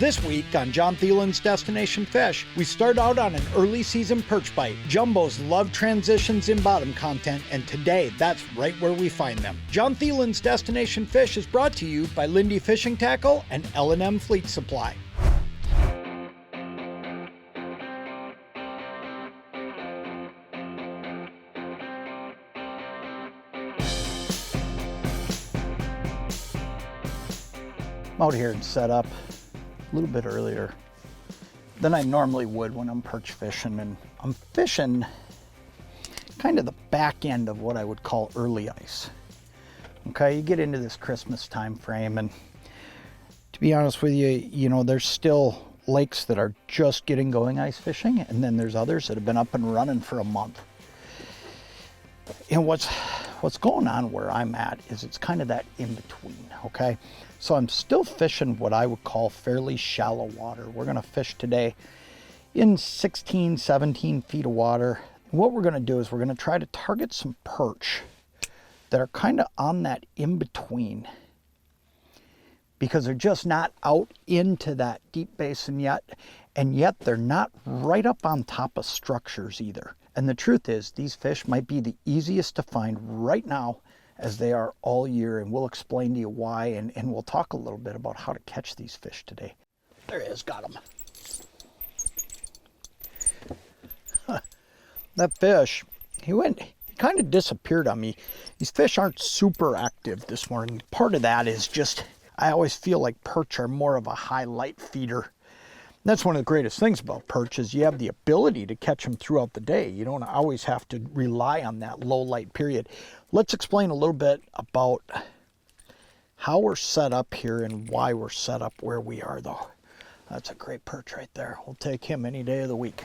This week on John Thelen's Destination Fish, we start out on an early season perch bite. Jumbos love transitions in bottom content, and today that's right where we find them. John Thelen's Destination Fish is brought to you by Lindy Fishing Tackle and L&M Fleet Supply. I'm out here and set up a little bit earlier than I normally would when I'm perch fishing, and I'm fishing kind of the back end of what I would call early ice. Okay, you get into this Christmas time frame, and to be honest with you, you know, there's still lakes that are just getting going ice fishing, and then there's others that have been up and running for a month. And what's going on where I'm at is it's kind of that in between, okay? So I'm still fishing what I would call fairly shallow water. We're gonna fish today in 16, 17 feet of water. And what we're gonna do is we're gonna try to target some perch that are kind of on that in between, because they're just not out into that deep basin yet, and yet they're not right up on top of structures either. And the truth is, these fish might be the easiest to find right now as they are all year, and we'll explain to you why, and we'll talk a little bit about how to catch these fish today. There he is, got him. That fish, he kind of disappeared on me. These fish aren't super active this morning. Part of that is just, I always feel like perch are more of a highlight feeder. That's one of the greatest things about perch is you have the ability to catch them throughout the day. You don't always have to rely on that low light period. Let's explain a little bit about how we're set up here and why we're set up where we are, though. That's a great perch right there. We'll take him any day of the week.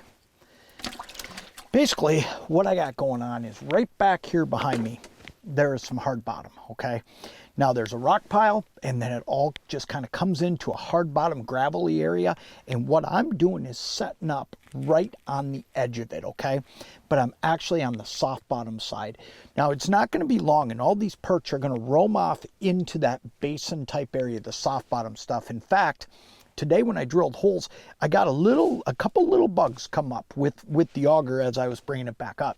Basically, what I got going on is right back here behind me, there is some hard bottom, okay? Now there's a rock pile, and then it all just kind of comes into a hard bottom gravelly area, and what I'm doing is setting up right on the edge of it, okay? But I'm actually on the soft bottom side. Now it's not going to be long, and all these perch are going to roam off into that basin type area, the soft bottom stuff. In fact, today when I drilled holes, I got a couple little bugs come up with the auger as I was bringing it back up.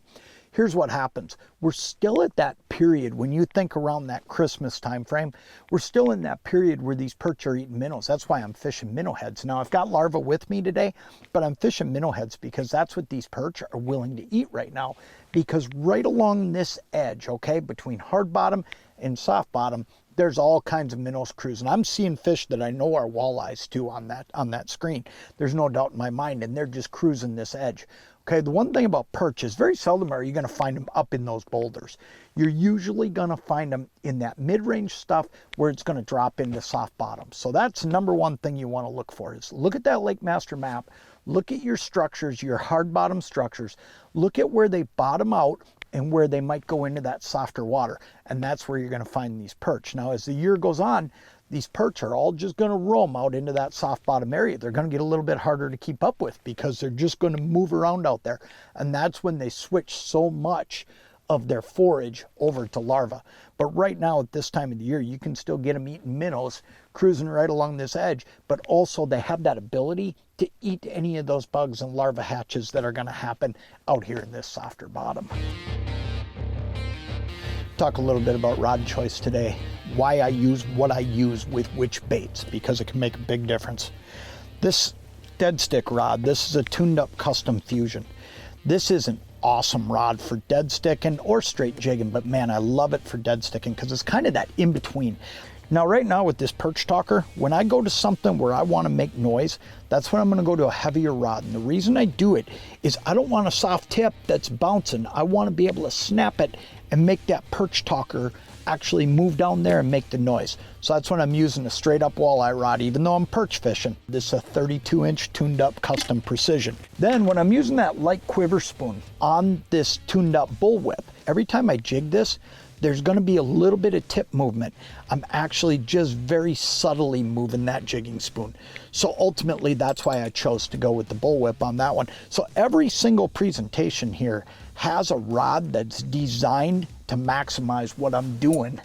Here's what happens. We're still at that period when you think around that Christmas time frame, we're still in that period where these perch are eating minnows. That's why I'm fishing minnow heads. Now I've got larvae with me today, but I'm fishing minnow heads because that's what these perch are willing to eat right now. Because right along this edge, okay, between hard bottom and soft bottom, there's all kinds of minnows cruising. I'm seeing fish that I know are walleyes too on that screen. There's no doubt in my mind, and they're just cruising this edge. Okay, the one thing about perch is very seldom are you going to find them up in those boulders. You're usually going to find them in that mid-range stuff where it's going to drop into soft bottom. So that's the number one thing you want to look for is look at that Lake Master map, look at your structures, your hard bottom structures, look at where they bottom out and where they might go into that softer water. And that's where you're going to find these perch. Now, as the year goes on, these perch are all just going to roam out into that soft bottom area. They're going to get a little bit harder to keep up with because they're just going to move around out there. And that's when they switch so much of their forage over to larvae. But right now at this time of the year, you can still get them eating minnows, cruising right along this edge, but also they have that ability to eat any of those bugs and larva hatches that are going to happen out here in this softer bottom. Talk a little bit about rod choice today, why I use what I use with which baits, because it can make a big difference. This dead stick rod, this is a tuned up custom fusion. This is an awesome rod for dead sticking or straight jigging, but man, I love it for dead sticking because it's kind of that in between. Now right now with this perch talker, when I go to something where I want to make noise, that's when I'm going to go to a heavier rod. And the reason I do it is I don't want a soft tip that's bouncing. I want to be able to snap it and make that perch talker actually move down there and make the noise. So that's when I'm using a straight up walleye rod, even though I'm perch fishing. This is a 32-inch tuned up custom precision. Then when I'm using that light quiver spoon on this tuned up bullwhip, every time I jig this, there's going to be a little bit of tip movement. I'm actually just very subtly moving that jigging spoon. So ultimately, that's why I chose to go with the bullwhip on that one. So every single presentation here has a rod that's designed to maximize what I'm doing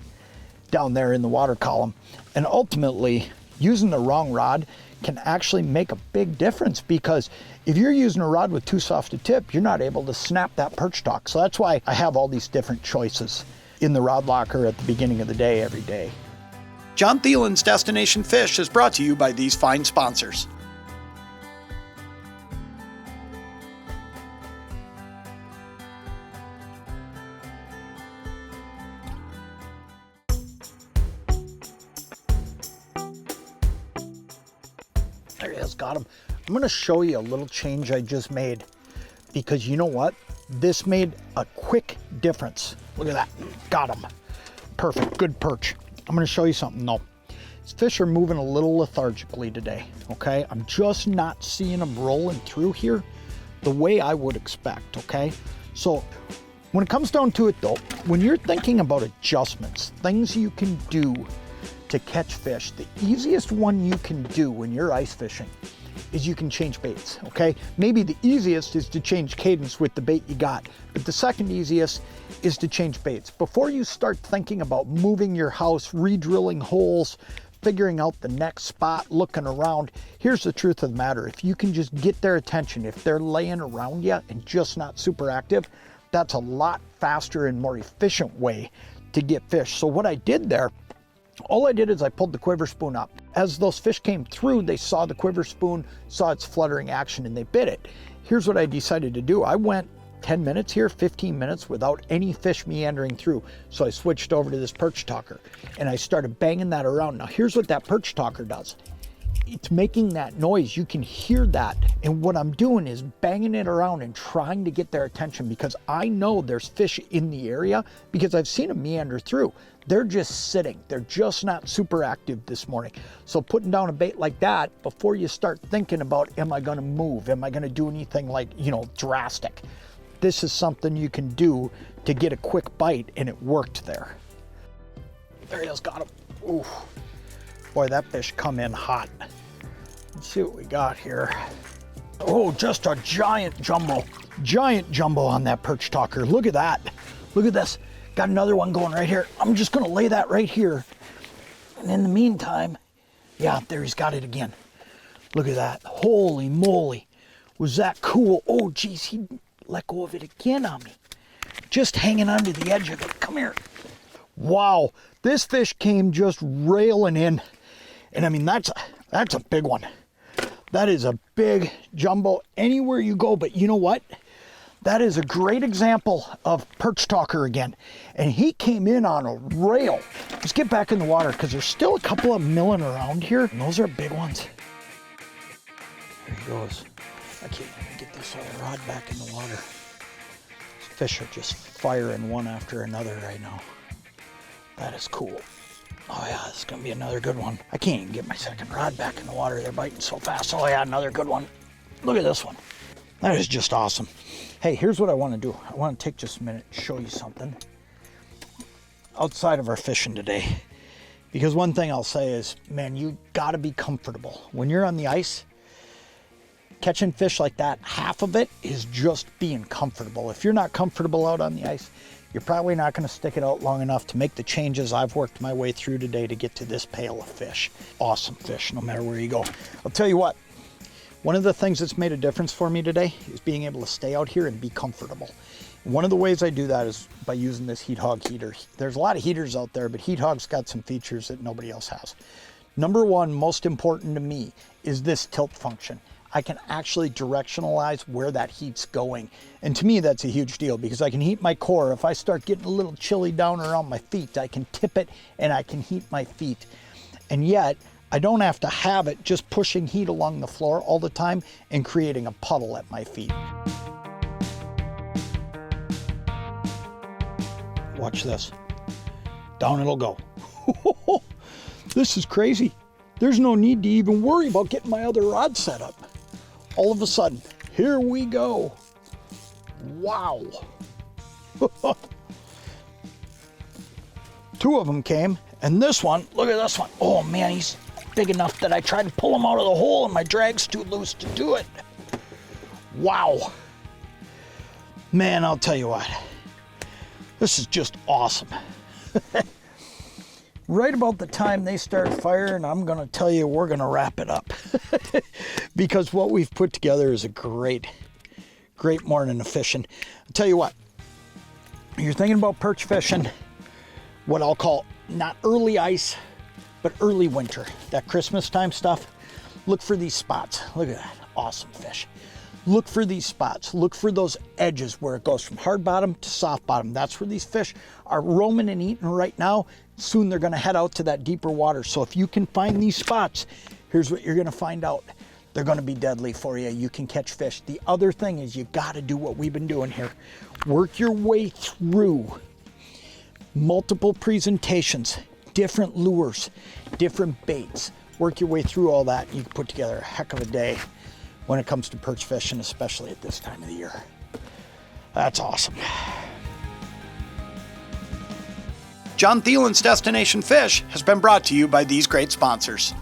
down there in the water column. And ultimately, Using the wrong rod can actually make a big difference, because if you're using a rod with too soft a tip, you're not able to snap that perch stalk. So that's why I have all these different choices in the rod locker at the beginning of the day every day. John Thelen's Destination Fish is brought to you by these fine sponsors. There he is, got him. I'm going to show you a little change I just made, because you know what? This made a quick difference. Look at that. Got him. Perfect. Good perch. I'm going to show you something though. These fish are moving a little lethargically today, okay? I'm just not seeing them rolling through here the way I would expect, okay? So when it comes down to it though, when you're thinking about adjustments, things you can do to catch fish, the easiest one you can do when you're ice fishing is you can change baits, okay? Maybe the easiest is to change cadence with the bait you got, but the second easiest is to change baits. Before you start thinking about moving your house, re-drilling holes, figuring out the next spot, looking around, here's the truth of the matter. If you can just get their attention, if they're laying around you and just not super active, that's a lot faster and more efficient way to get fish. So what I did there, all I did is I pulled the quiver spoon up. As those fish came through, they saw the quiver spoon, saw its fluttering action, and they bit it. Here's what I decided to do. I went 10 minutes here, 15 minutes without any fish meandering through. So I switched over to this perch talker and I started banging that around. Now here's what that perch talker does. It's making that noise. You can hear that. And what I'm doing is banging it around and trying to get their attention, because I know there's fish in the area because I've seen them meander through. They're just sitting. They're just not super active this morning. So putting down a bait like that before you start thinking about, am I going to move? Am I going to do anything like, drastic? This is something you can do to get a quick bite, and it worked there. There he is, got him. Ooh. Boy, that fish come in hot. Let's see what we got here. Oh, just a giant jumbo on that perch talker. Look at that. Look at this. Got another one going right here. I'm just gonna lay that right here. And in the meantime, yeah, there he's got it again. Look at that. Holy moly. Was that cool? Oh, geez, he let go of it again on me. Just hanging onto the edge of it. Come here. Wow, this fish came just railing in. And I mean, that's a big one. That is a big jumbo anywhere you go. But you know what? That is a great example of perch talker again. And he came in on a rail. Let's get back in the water, because there's still a couple of milling around here. And those are big ones. There he goes. I can't even get this other rod back in the water. These fish are just firing one after another right now. That is cool. Oh yeah, this is gonna be another good one. I can't even get my second rod back in the water. They're biting so fast. Oh yeah, another good one. Look at this one. That is just awesome. Hey, here's what I want to do. I want to take just a minute and show you something outside of our fishing today. Because one thing I'll say is, man, you gotta be comfortable. When you're on the ice, catching fish like that, half of it is just being comfortable. If you're not comfortable out on the ice, you're probably not going to stick it out long enough to make the changes I've worked my way through today to get to this pail of fish. Awesome fish, no matter where you go. I'll tell you what, one of the things that's made a difference for me today is being able to stay out here and be comfortable. One of the ways I do that is by using this Heat Hog heater. There's a lot of heaters out there, but Heat Hog's got some features that nobody else has. Number one, most important to me, is this tilt function. I can actually directionalize where that heat's going. And to me, that's a huge deal, because I can heat my core. If I start getting a little chilly down around my feet, I can tip it and I can heat my feet. And yet, I don't have to have it just pushing heat along the floor all the time and creating a puddle at my feet. Watch this. Down it'll go. This is crazy. There's no need to even worry about getting my other rod set up. All of a sudden, here we go. Wow. Two of them came, and this one, look at this one. Oh man, he's big enough that I tried to pull him out of the hole and my drag's too loose to do it. Wow. Man, I'll tell you what. This is just awesome. right about the time they start firing, I'm going to tell you we're going to wrap it up. Because what we've put together is a great morning of fishing. I'll tell you what, you're thinking about perch fishing, what I'll call not early ice, but early winter, that Christmas time stuff. Look for these spots. Look at that, awesome fish. Look for these spots. Look for those edges where it goes from hard bottom to soft bottom. That's where these fish are roaming and eating right now. Soon they're gonna head out to that deeper water. So if you can find these spots, here's what you're gonna find out. They're gonna be deadly for you. You can catch fish. The other thing is you gotta do what we've been doing here. Work your way through multiple presentations, different lures, different baits. Work your way through all that. You can put together a heck of a day when it comes to perch fishing, especially at this time of the year. That's awesome. John Thelen's Destination Fish has been brought to you by these great sponsors.